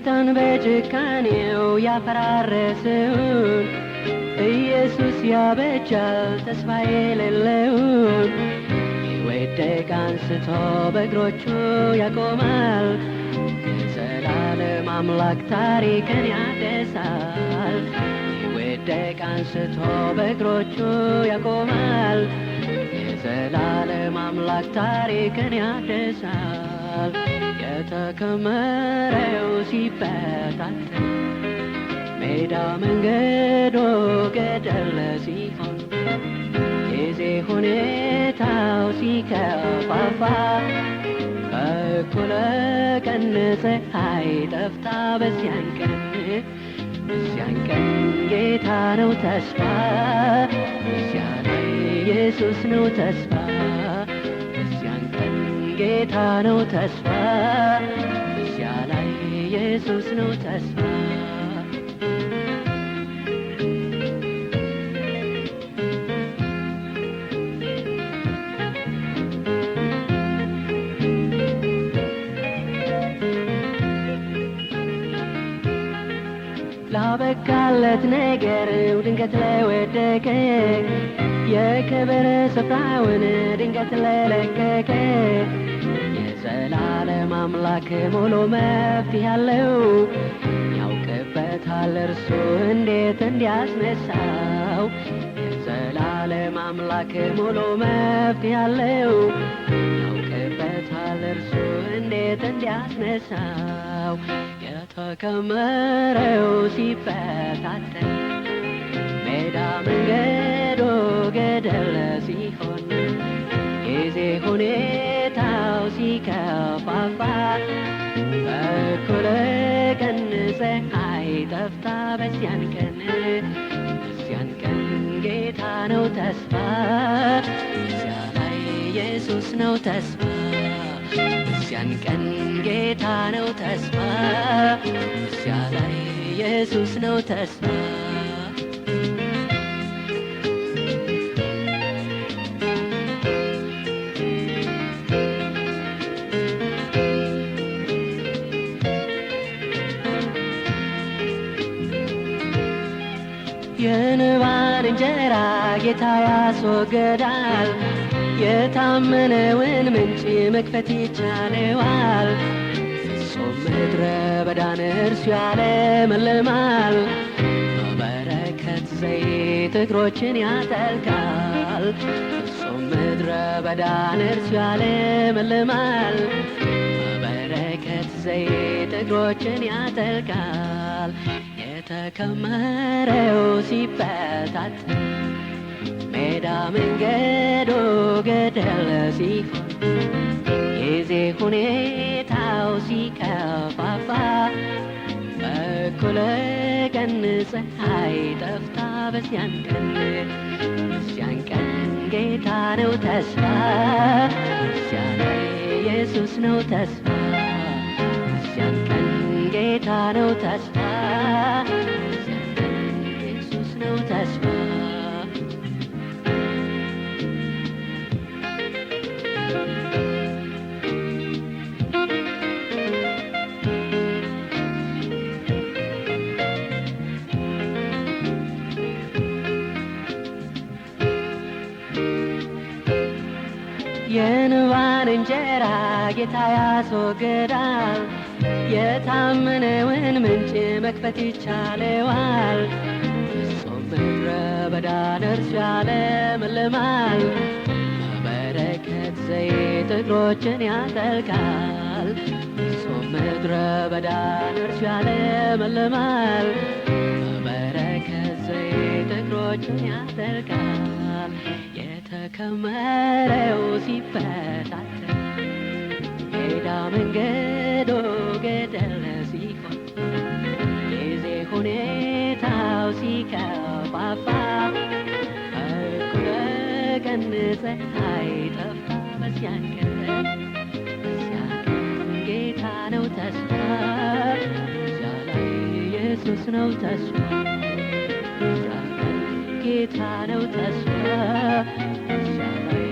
ሰይጣን በጭካኔው ያፈራረሰውን ኢየሱስ ያበጃል ተስፋ የሌለውን የወደቀ አንስቶ በእግሮቹ ያቆማል የዘላለም አምላክ ታሪክን ያድሳል የወደቀ አንስቶ በእግሮቹ ያቆማል የዘላለም አምላክ ታሪክን ያድሳል የተከመረው ሲበታተን ሜዳ መንገዶ ገደል ሲሆን ጊዜ ሁኔታው ሲከፋፋ በእኩለ ቀን ፀሐይ ጠፍታ በዚያን ቀን ጌታ ነው ተስፋ በዚያ ላይ ኢየሱስ ነው ተስፋ በዚያን ቀን ጌታ ነው ተስፋ በዚያ ላይ ኢየሱስ ነው ተስፋ ላበቃለት ነገር ድንገት ለወደቀ የክብር ስፍራውን ድንገት ለለቀቀ የዘላለም አምላክ ሙሉ መፍትሄ ያለው ያውቅበታል እርሱ እንዴት እንዲያስነሳው የዘላለም አምላክ ሙሉ መፍትሄ ያለው ያውቅበታል እርሱ እንዴት እንዲያስነሳው የተከመረው ሲበታተን ሜዳ መንገዶ ገደል ሲሆን ጊዜ ሁኔታው ሲከፋፋ በእኩለ ቀን ፀሐይ ጠፍታ በዚያን ቀን ጌታ ነው ተስፋ በዚያ ላይ ኢየሱስ ነው ተስፋ በዚያን ቀን ጌታ ነው ተስፋ በዚያ ላይ ኢየሱስ ነው ተስፋ የንባን እንጀራ ጌታ ያስወገዳል የታመነውን ምንጭ መክፈት ይቻለዋል ፍጹም ምድረ በዳን እርሱ ያለመልማል በበረከት ዘይት እግሮችን ያጠልቃል ፍጹም ምድረ በዳን እርሱ ያለመልማል በበረከት ዘይት እግሮችን ያጠልቃል የተከመረው ሲበታተን ሜዳ መንገዶ ገደል ሲሆን ጊዜ ሁኔታው ሲከፋፋ በእኩለ ቀን ፀሐይ ጠፍታ በዚያን ቀን ጌታ ነው ተስፋ በዚያ ላይ ኢየሱስ ነው ተስፋ በዚያን ቀን ጌታ ነው ተስፋ በዚያን ቀን ኢየሱስ ነው ተስፋ የንባን እንጀራ ጌታ ያስወገዳል የታመነውን ምንጭ መክፈት ይቻለዋል ፍጹም ምድረ በዳን እርሱ ያለመልማል በበረከት ዘይት እግሮችን ያጠልቃል ፍጹም ምድረ በዳን እርሱ ያለመልማል በበረከት ዘይት እግሮችን ያጠልቃል የተከመረው ሲበታተን ሜዳ መንገዶ ገደል ሲሆን ጊዜ ሁኔታው ሲከፋፋ እኩለ ቀን ፀሐይ ጠፍታ በዚያን ቀን ጌታ ነው ተስፋ በዚያ ላይ ኢየሱስ ነው ተስፋ በዚያ ቀን ጌታ ነው ተስፋ በዚያ ላይ